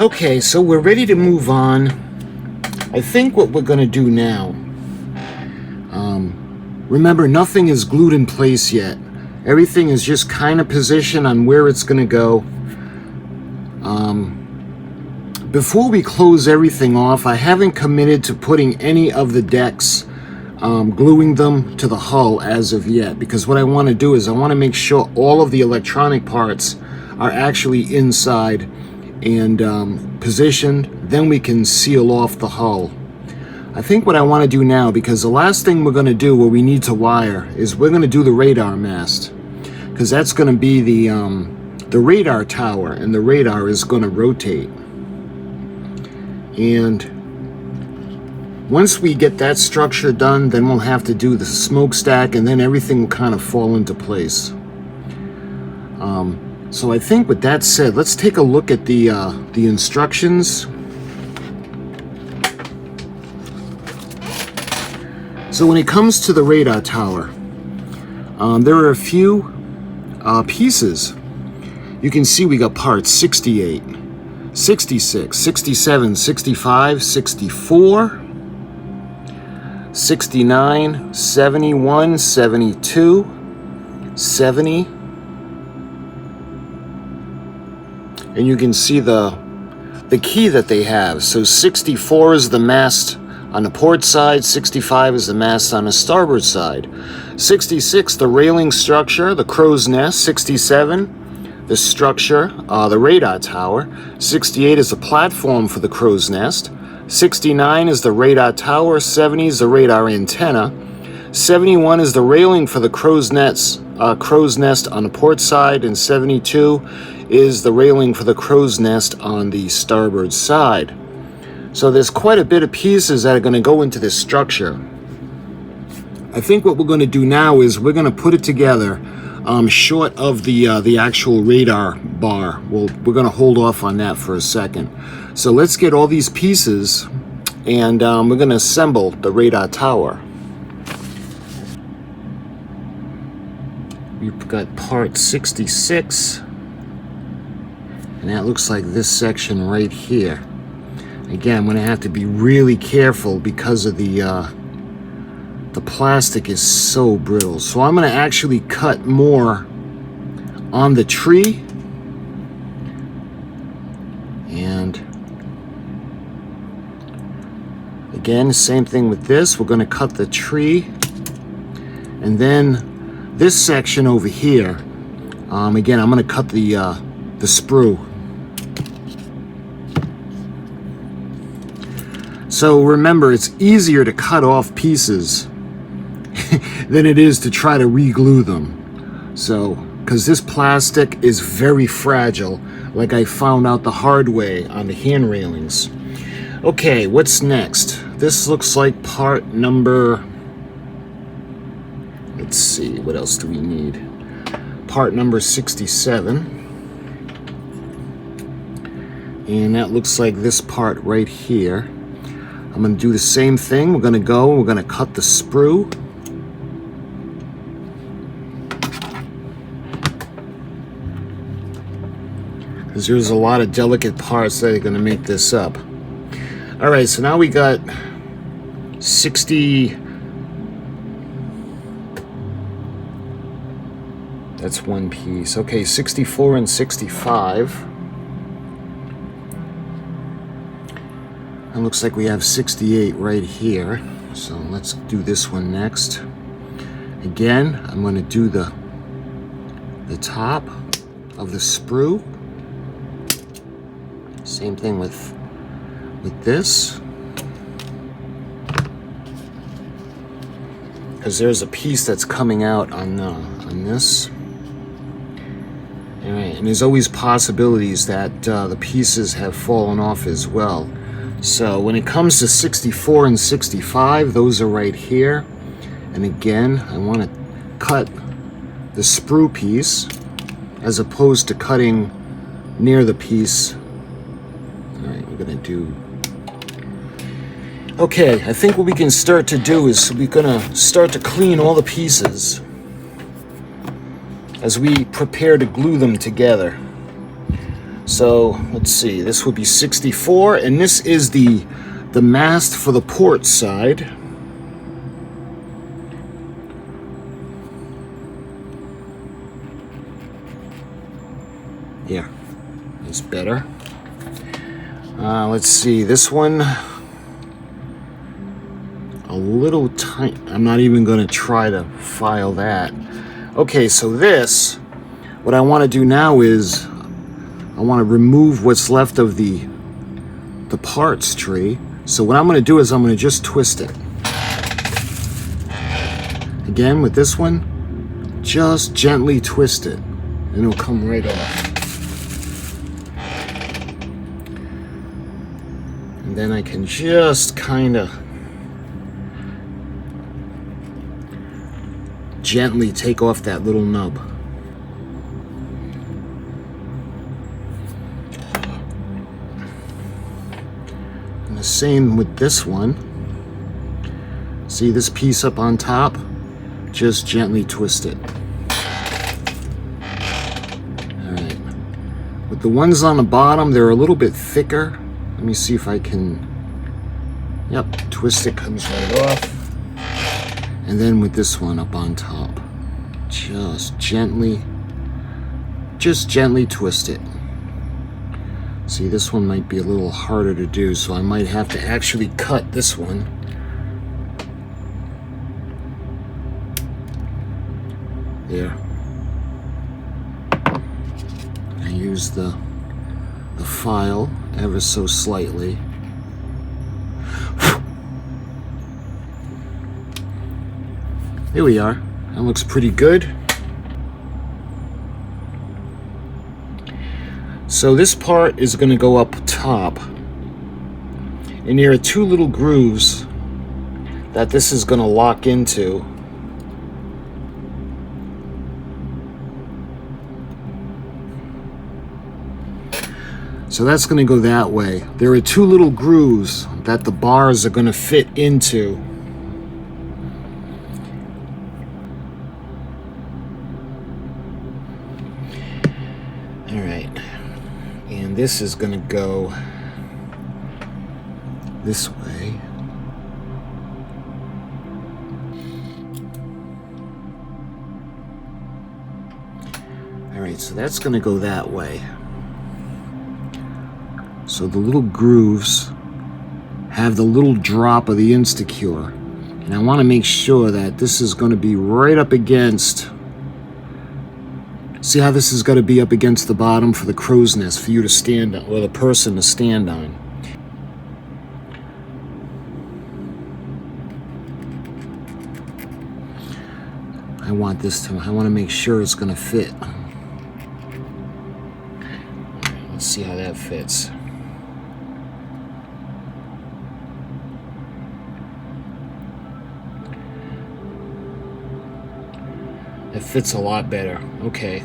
Okay, so we're ready to move on. I think what we're going to do now, remember, nothing is glued in place yet. Everything is just kind of positioned on where it's going to go. Before we close everything off, I haven't committed to putting any of the decks, gluing them to the hull as of yet, because what I want to do is I want to make sure all of the electronic parts are actually inside and positioned. Then we can seal off the hull. I think what I want to do now, because the last thing we're going to do where we need to wire is we're going to do the radar mast, because that's going to be the radar tower, and the radar is going to rotate. And once we get that structure done, then we'll have to do the smokestack, and then everything will kind of fall into place. So I think with that said, let's take a look at the instructions. So when it comes to the radar tower, there are a few pieces. You can see we got parts 68, 66, 67, 65, 64, 69, 71, 72, 70. And you can see the key that they have. So 64 is the mast on the port side, 65 is the mast on the starboard side. 66, the railing structure, the crow's nest. 67, the structure, the radar tower. 68 is the platform for the crow's nest. 69 is the radar tower. 70 is the radar antenna. 71 is the railing for the crow's nest on the port side, and 72 is the railing for the crow's nest on the starboard side. So there's quite a bit of pieces that are going to go into this structure. I think what we're going to do now is we're going to put it together short of the actual radar bar. We're going to hold off on that for a second. So let's get all these pieces, and we're going to assemble the radar tower. We've got part 66, and that looks like this section right here. Again, I'm going to have to be really careful because of the plastic is so brittle. So I'm going to actually cut more on the tree, and again, same thing with this. We're going to cut the tree, and then this section over here, again, I'm going to cut the sprue. So remember, it's easier to cut off pieces than it is to try to re-glue them. So, because this plastic is very fragile, like I found out the hard way on the hand railings. Okay, what's next? This looks like part number, let's see, what else do we need? Part number 67. And that looks like this part right here. I'm going to do the same thing. We're going to cut the sprue. Because there's a lot of delicate parts that are going to make this up. Alright, so now we got 60. That's one piece. Okay, 64 and 65. It looks like we have 68 right here. So let's do this one next. Again, I'm going to do the top of the sprue. Same thing with this. Because there's a piece that's coming out on this. Alright, and there's always possibilities that the pieces have fallen off as well. So when it comes to 64 and 65, those are right here. And again, I want to cut the sprue piece as opposed to cutting near the piece. Alright, we're going to do... Okay, I think what we can start to do is we're going to start to clean all the pieces as we prepare to glue them together. So let's see, this would be 64, and this is the mast for the port side. Yeah, it's better. Let's see, this one, a little tight. I'm not even going to try to file that. Okay, so this, what I want to do now is I want to remove what's left of the parts tree. So what I'm going to do is I'm going to just twist it. Again, with this one, just gently twist it, and it'll come right off. And then I can just kind of gently take off that little nub. And the same with this one. See this piece up on top? Just gently twist it. Alright. With the ones on the bottom, they're a little bit thicker. Let me see if I can... Yep, twist it, comes right off. And then with this one up on top, just gently twist it. See, this one might be a little harder to do, so I might have to actually cut this one. There. I use the file ever so slightly. Here we are. That looks pretty good. So this part is going to go up top. And there are two little grooves that this is going to lock into. So that's going to go that way. There are two little grooves that the bars are going to fit into. Alright, and this is going to go this way. Alright, so that's going to go that way. So the little grooves have the little drop of the Instacure. And I want to make sure that this is going to be right up against... See how this is going to be up against the bottom for the crow's nest for you to stand on, or the person to stand on. I want to make sure it's going to fit. Let's see how that fits. It fits a lot better. Okay.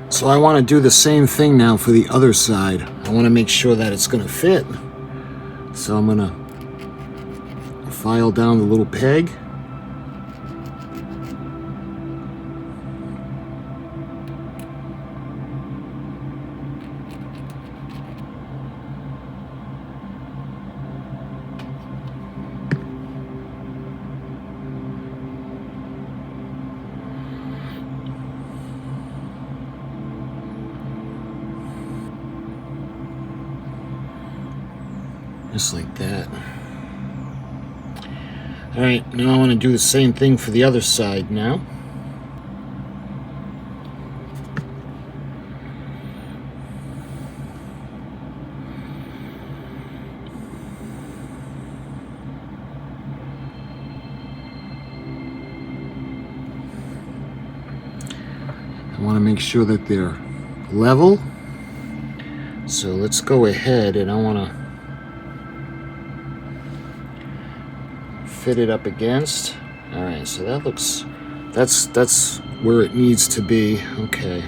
So I want to do the same thing now for the other side. I want to make sure that it's going to fit. So I'm going to file down the little peg. Just like that. Alright, now I want to do the same thing for the other side now. I want to make sure that they're level. So let's go ahead and I want to fit it up against. All right, so that looks, that's where it needs to be. Okay.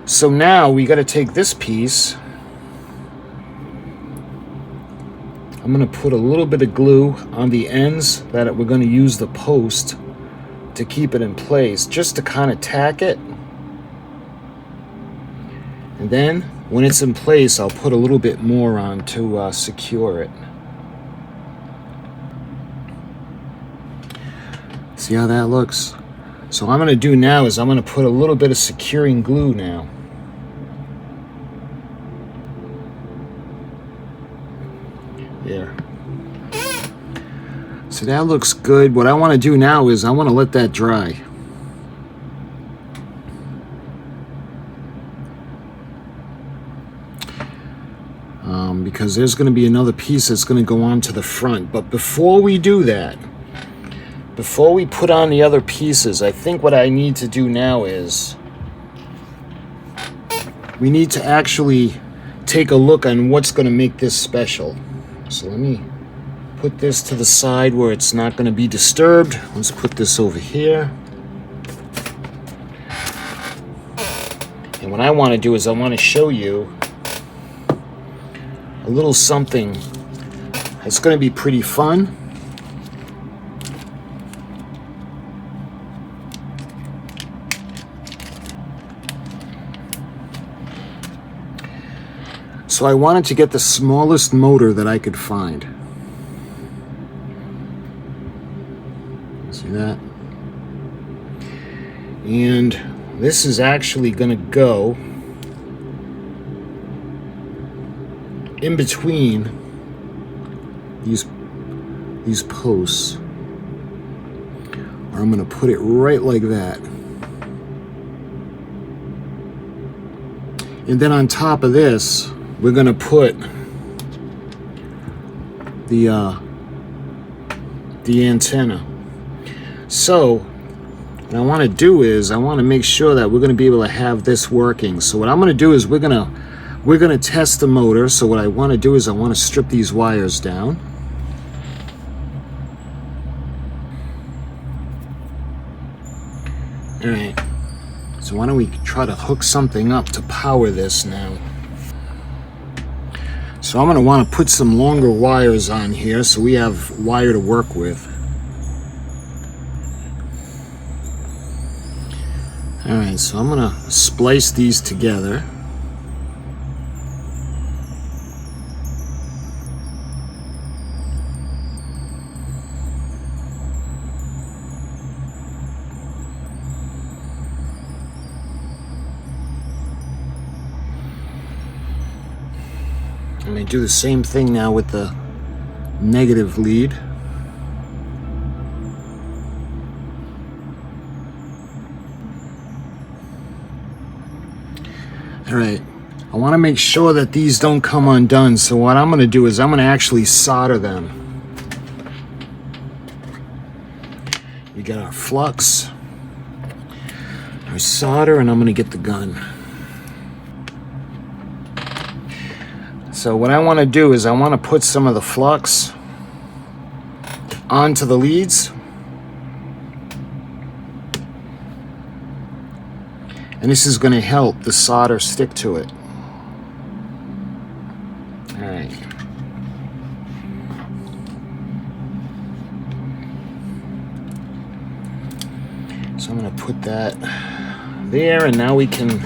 So now we got to take this piece I'm going to put a little bit of glue on the ends that we're going to use the post to keep it in place, just to kind of tack it. And then when it's in place, I'll put a little bit more on to secure it. See how that looks? So what I'm going to do now is I'm going to put a little bit of securing glue now. There. So that looks good. What I want to do now is I want to let that dry. Because there's going to be another piece that's going to go on to the front. But before we do that, before we put on the other pieces, I think what I need to do now is we need to actually take a look on what's going to make this special. So let me put this to the side where it's not going to be disturbed. Let's put this over here. And what I want to do is I want to show you a little something that's going to be pretty fun. So I wanted to get the smallest motor that I could find. See that? And this is actually going to go in between these posts. Or I'm going to put it right like that. And then on top of this, we're going to put the antenna. So what I want to do is I want to make sure that we're going to be able to have this working. So what I'm going to do is we're going to test the motor. So what I want to do is I want to strip these wires down. All right. So why don't we try to hook something up to power this now? So I'm going to want to put some longer wires on here so we have wire to work with. Alright, so I'm going to splice these together. I'm going to do the same thing now with the negative lead. Alright, I want to make sure that these don't come undone, so what I'm going to do is I'm going to actually solder them. We got our flux, our solder, and I'm going to get the gun. So what I want to do is I want to put some of the flux onto the leads. And this is going to help the solder stick to it. All right. So I'm going to put that there, and now we can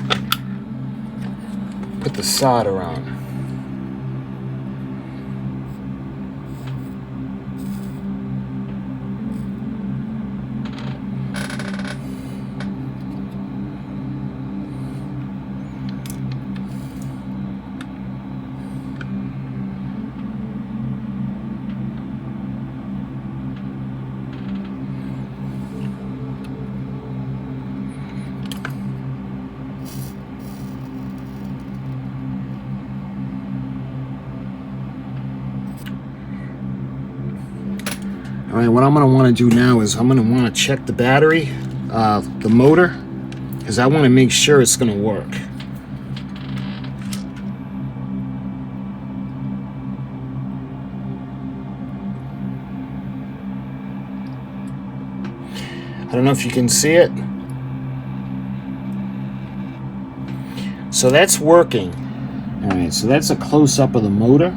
put the solder on. All right, what I'm going to want to do now is I'm going to want to check the battery, the motor, because I want to make sure it's going to work. I don't know if you can see it. So that's working. All right, so that's a close-up of the motor.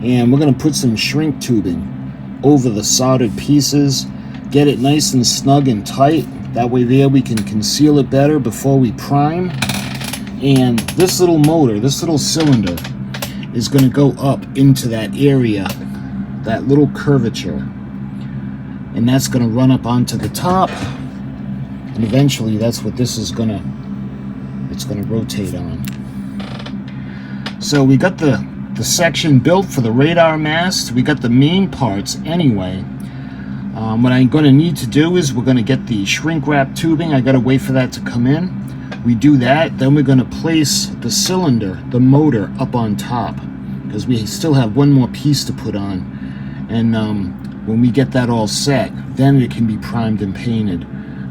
And we're going to put some shrink tubing over the soldered pieces, get it nice and snug and tight. That way there we can conceal it better before we prime. And this little motor, this little cylinder, is going to go up into that area, that little curvature. And that's going to run up onto the top. And eventually that's what this is going to, it's going to rotate on. So we got the section built for the radar mast. We got the main parts anyway. What I'm going to need to do is we're going to get the shrink wrap tubing. I got to wait for that to come in. We do that, then we're going to place the cylinder, the motor, up on top, because we still have one more piece to put on. And when we get that all set, then it can be primed and painted.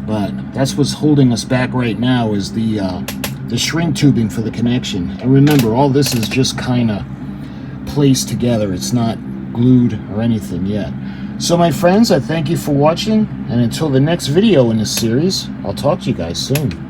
But that's what's holding us back right now, is the shrink tubing for the connection. And remember, all this is just kind of placed together. It's not glued or anything yet. So my friends, I thank you for watching, and until the next video in this series, I'll talk to you guys soon.